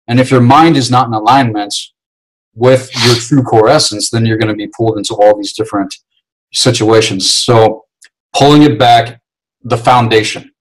And if your mind is not in alignment with your true core essence, then you're going to be pulled into all these different situations. So pulling it back, the foundation.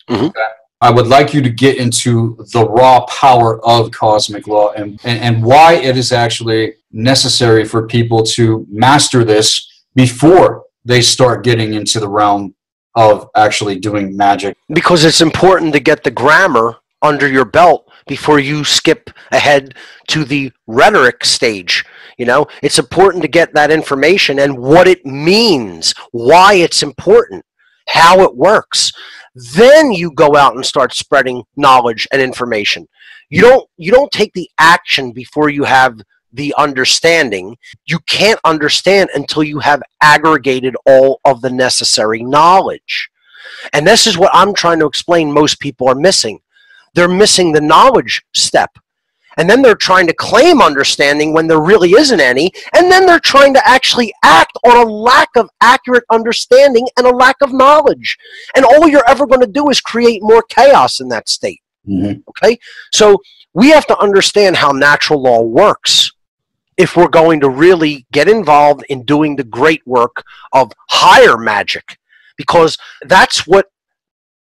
Mm-hmm. Okay? I would like you to get into the raw power of cosmic law and why it is actually necessary for people to master this before they start getting into the realm of actually doing magic. Because it's important to get the grammar under your belt before you skip ahead to the rhetoric stage. You know, it's important to get that information and what it means, why it's important, how it works. Then you go out and start spreading knowledge and information. You don't take the action before you have the understanding. You can't understand until you have aggregated all of the necessary knowledge. And this is what I'm trying to explain most people are missing. They're missing the knowledge step. And then they're trying to claim understanding when there really isn't any. And then they're trying to actually act on a lack of accurate understanding and a lack of knowledge. And all you're ever going to do is create more chaos in that state. Mm-hmm. Okay? So we have to understand how natural law works if we're going to really get involved in doing the great work of higher magic. Because that's what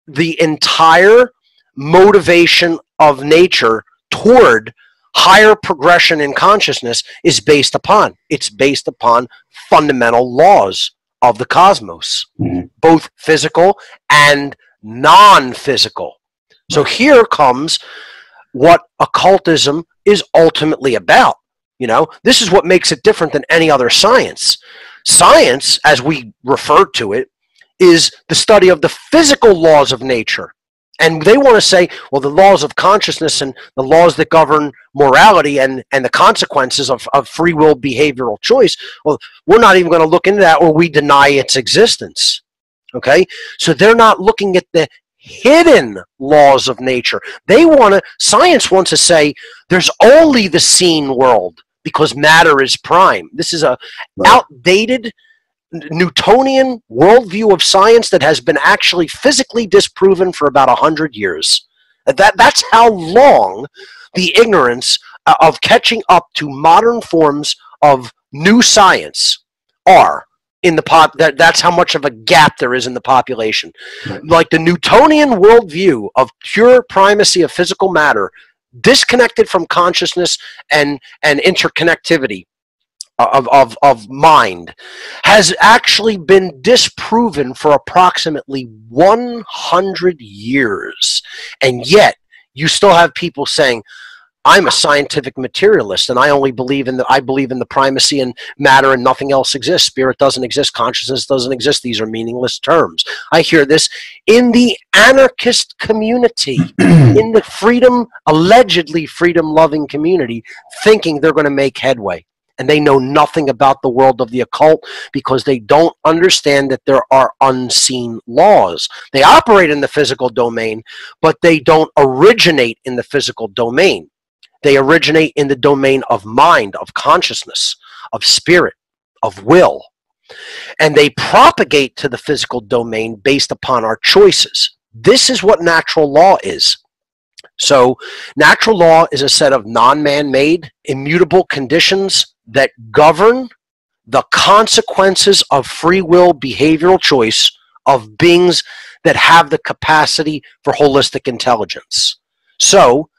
the entire motivation of nature toward higher progression in consciousness is based upon. It's based upon fundamental laws of the cosmos, Mm-hmm. both physical and non-physical. So here comes what occultism is ultimately about. You know, this is what makes it different than any other science. Science, as we refer to it, is the study of the physical laws of nature. And they want to say, well, the laws of consciousness and the laws that govern morality and the consequences of free will behavioral choice, well, we're not even going to look into that, or we deny its existence. Okay? So they're not looking at the hidden laws of nature. Science wants to say there's only the seen world because matter is prime. This is a outdated Newtonian worldview of science that has been actually physically disproven for about 100 years. That's how long the ignorance of catching up to modern forms of new science are in the that's how much of a gap there is in the population. Right. Like the Newtonian worldview of pure primacy of physical matter, disconnected from consciousness and interconnectivity of mind, has actually been disproven for approximately 100 years. And yet you still have people saying, I'm a scientific materialist and I believe in the primacy and matter and nothing else exists. Spirit doesn't exist, consciousness doesn't exist. These are meaningless terms. I hear this in the anarchist community, in the allegedly freedom-loving community, thinking they're going to make headway. And they know nothing about the world of the occult because they don't understand that there are unseen laws. They operate in the physical domain, but they don't originate in the physical domain. They originate in the domain of mind, of consciousness, of spirit, of will. And they propagate to the physical domain based upon our choices. This is what natural law is. So natural law is a set of non-man-made, immutable conditions that govern the consequences of free will behavioral choice of beings that have the capacity for holistic intelligence. So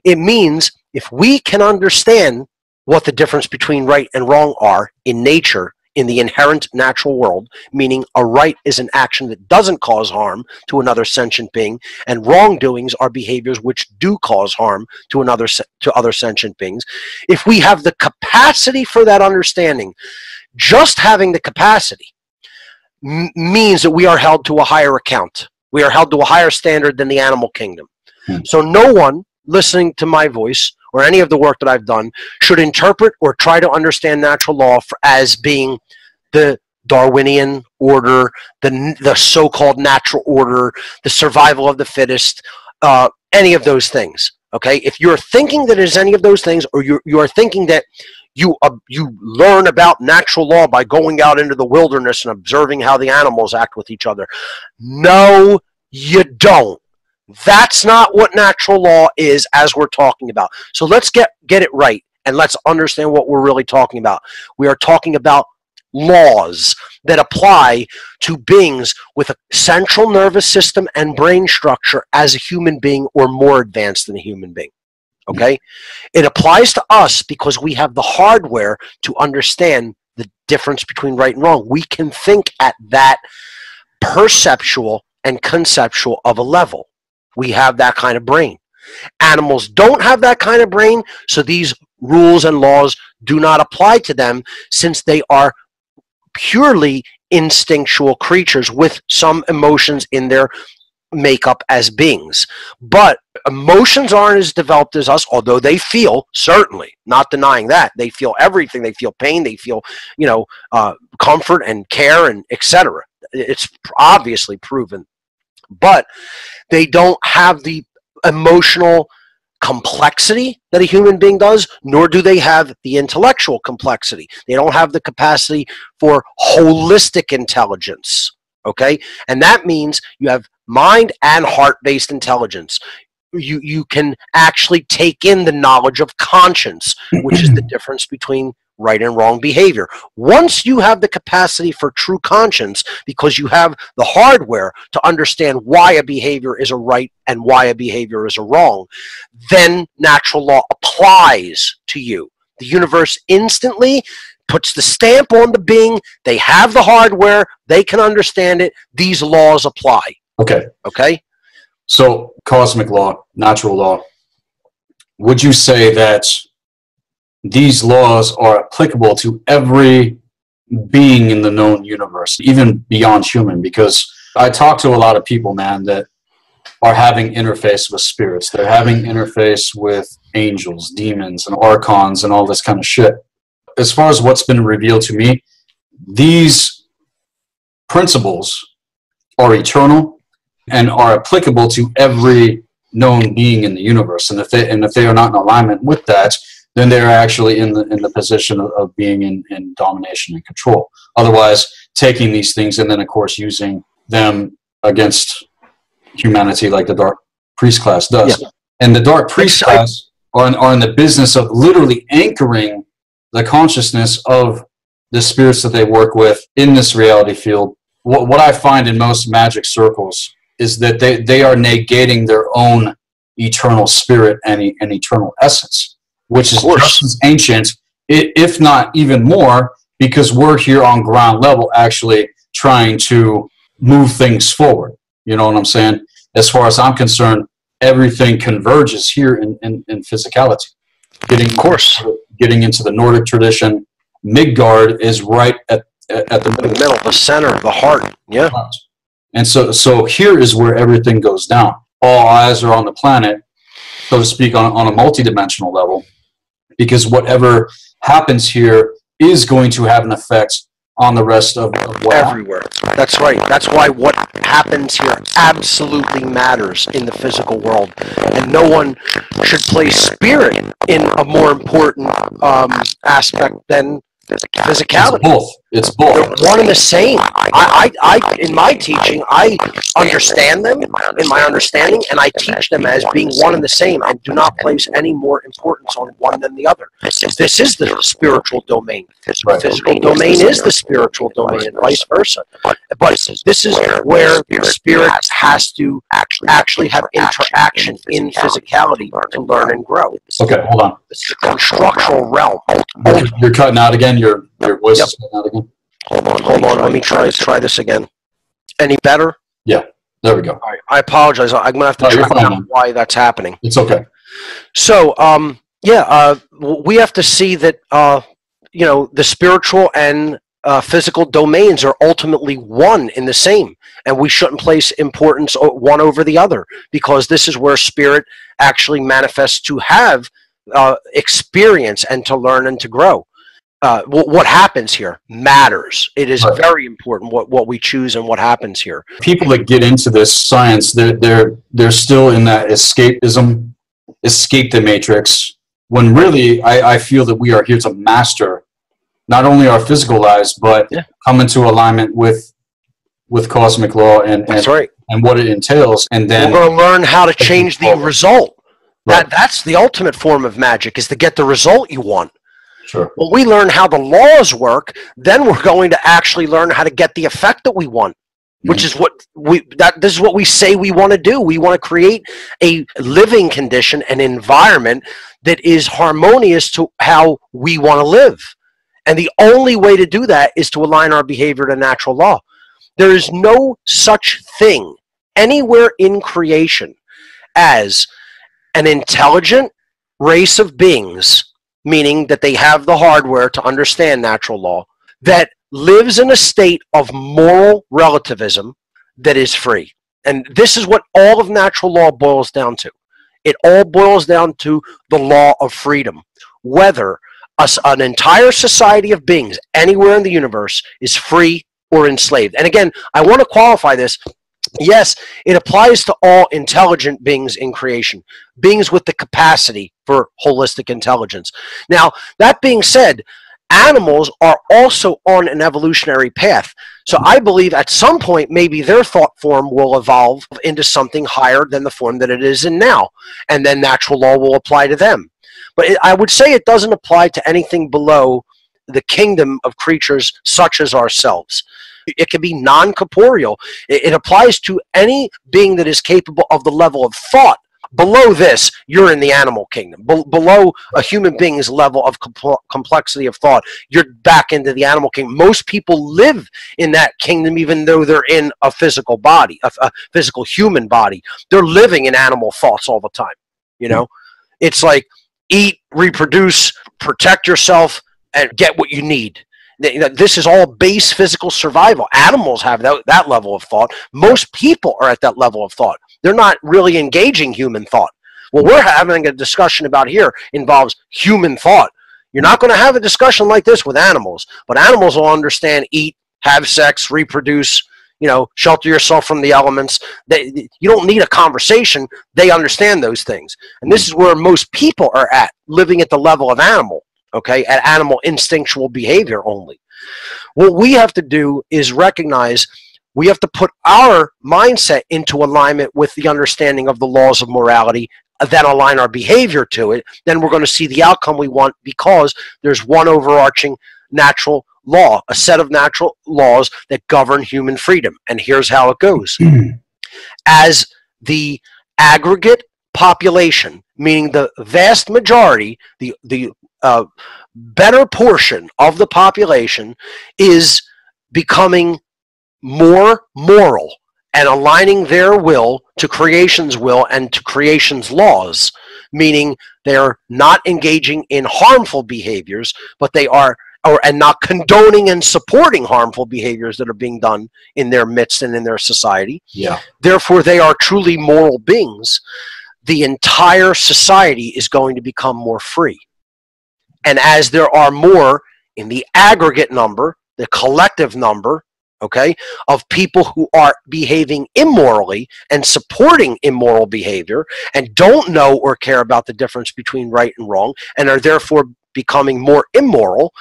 it means if we can understand what the difference between right and wrong are in nature, in the inherent natural world, meaning a right is an action that doesn't cause harm to another sentient being, and wrongdoings are behaviors which do cause harm to other sentient beings. If we have the capacity for that understanding, just having the capacity means that we are held to a higher account. We are held to a higher standard than the animal kingdom. So no one listening to my voice or any of the work that I've done should interpret or try to understand natural law as being the Darwinian order, the so-called natural order, the survival of the fittest, any of those things. Okay, if you're thinking that it is any of those things, or you are thinking that you learn about natural law by going out into the wilderness and observing how the animals act with each other, no, you don't. That's not what natural law is, as we're talking about. So let's get it right, and let's understand what we're really talking about. We are talking about laws that apply to beings with a central nervous system and brain structure as a human being, or more advanced than a human being. Okay? It applies to us because we have the hardware to understand the difference between right and wrong. We can think at that perceptual and conceptual of a level. We have that kind of brain. Animals don't have that kind of brain, so these rules and laws do not apply to them, since they are purely instinctual creatures with some emotions in their makeup as beings. But emotions aren't as developed as us, although they feel, certainly, not denying that. They feel everything. They feel pain. They feel, comfort and care and etc. It's obviously proven. But they don't have the emotional complexity that a human being does, nor do they have the intellectual complexity. They don't have the capacity for holistic intelligence, okay? And that means you have mind and heart-based intelligence. You can actually take in the knowledge of conscience, which is the difference between right and wrong behavior. Once you have the capacity for true conscience, because you have the hardware to understand why a behavior is a right and why a behavior is a wrong, then natural law applies to you. The universe instantly puts the stamp on the being. They have the hardware. They can understand it. These laws apply. Okay? So, cosmic law, natural law, would you say that these laws are applicable to every being in the known universe, even beyond human? Because I talk to a lot of people, man, that are having interface with spirits. They're having interface with angels, demons, and archons, and all this kind of shit. As far as what's been revealed to me, these principles are eternal and are applicable to every known being in the universe. And if they are not in alignment with that, then they're actually in the position of being in domination and control. Otherwise, taking these things and then, of course, using them against humanity like the Dark Priest class does. Yeah. And the Dark Priest class are in the business of literally anchoring the consciousness of the spirits that they work with in this reality field. What I find in most magic circles is that they are negating their own eternal spirit and eternal essence, which is just as ancient, if not even more, because we're here on ground level actually trying to move things forward. You know what I'm saying? As far as I'm concerned, everything converges here in physicality. Getting into the Nordic tradition, Midgard is right at the middle, the center, the heart. Yeah. And so here is where everything goes down. All eyes are on the planet, so to speak, on a multidimensional level, because whatever happens here is going to have an effect on the rest of what everywhere. That's right. That's why what happens here absolutely matters in the physical world, and no one should place spirit in a more important aspect than physicality. It's both. They're one and the same. I in my teaching, I understand them in my understanding, and I teach them as being one and the same, and do not place any more importance on one than the other. This is the spiritual domain. The physical domain is the spiritual domain, and vice versa. But this is where the spirit has to actually have interaction in physicality to learn and grow. Okay, hold on. It's the structural realm. You're cutting out again. Your voice is cutting out again. Hold on. Let me try this again. Any better? Yeah. There we go. All right. I apologize. I'm gonna have to track down why that's happening. It's okay. So, we have to see that the spiritual and physical domains are ultimately one in the same, and we shouldn't place importance one over the other, because this is where spirit actually manifests to have experience and to learn and to grow. What happens here matters. It is very important what we choose and what happens here. People that get into this science, they're still in that escapism, escape the matrix, when really I feel that we are here to master not only our physical lives, but come into alignment with with cosmic law That's right. and what it entails, and then we're going to learn how to change the result. Right. That's the ultimate form of magic, is to get the result you want. Sure. When we learn how the laws work, then we're going to actually learn how to get the effect that we want, which is what this is what we say we want to do. We want to create a living condition, an environment that is harmonious to how we want to live. And the only way to do that is to align our behavior to natural law. There is no such thing anywhere in creation as an intelligent race of beings, meaning that they have the hardware to understand natural law, that lives in a state of moral relativism that is free. And this is what all of natural law boils down to. It all boils down to the law of freedom. Whether an entire society of beings anywhere in the universe is free or enslaved. And again, I want to qualify this. Yes, it applies to all intelligent beings in creation, beings with the capacity for holistic intelligence. Now, that being said, animals are also on an evolutionary path. So I believe at some point, maybe their thought form will evolve into something higher than the form that it is in now. And then natural law will apply to them. But I would say it doesn't apply to anything below the kingdom of creatures such as ourselves. It can be non-corporeal. It applies to any being that is capable of the level of thought. Below this, you're in the animal kingdom. Below a human being's level of complexity of thought, you're back into the animal kingdom. Most people live in that kingdom even though they're in a physical body, a physical human body. They're living in animal thoughts all the time. You know, it's like eat, reproduce, protect yourself, and get what you need. This is all base physical survival. Animals have that level of thought. Most people are at that level of thought. They're not really engaging human thought. What we're having a discussion about here involves human thought. You're not going to have a discussion like this with animals, but animals will understand eat, have sex, reproduce, shelter yourself from the elements. You don't need a conversation. They understand those things. And this is where most people are at, living at the level of animal. Okay, at animal instinctual behavior only. What we have to do is recognize we have to put our mindset into alignment with the understanding of the laws of morality, then align our behavior to it. Then we're going to see the outcome we want, because there's one overarching natural law, a set of natural laws that govern human freedom. And here's how it goes. As the aggregate population, meaning the vast majority, the better portion of the population is becoming more moral and aligning their will to creation's will and to creation's laws, meaning they're not engaging in harmful behaviors, but they are, and not condoning and supporting harmful behaviors that are being done in their midst and in their society. Yeah. Therefore, they are truly moral beings. The entire society is going to become more free. And as there are more in the aggregate number, the collective number, okay, of people who are behaving immorally and supporting immoral behavior and don't know or care about the difference between right and wrong and are therefore becoming more immoral,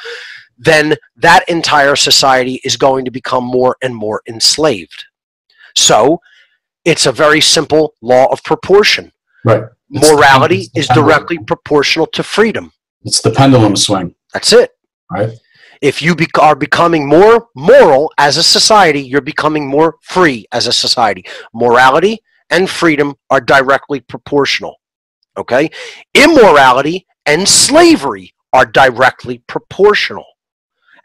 then that entire society is going to become more and more enslaved. So it's a very simple law of proportion. Right. Morality is directly proportional to freedom. It's the pendulum swing. That's it. Right. If you are becoming more moral as a society, you're becoming more free as a society. Morality and freedom are directly proportional. Okay? Immorality and slavery are directly proportional.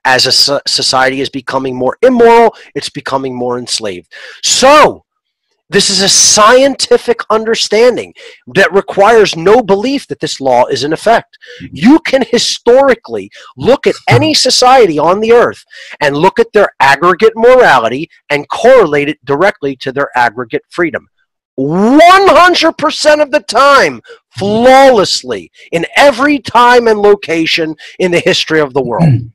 As a society is becoming more immoral, it's becoming more enslaved. So, this is a scientific understanding that requires no belief that this law is in effect. You can historically look at any society on the earth and look at their aggregate morality and correlate it directly to their aggregate freedom. 100% of the time, flawlessly, in every time and location in the history of the world.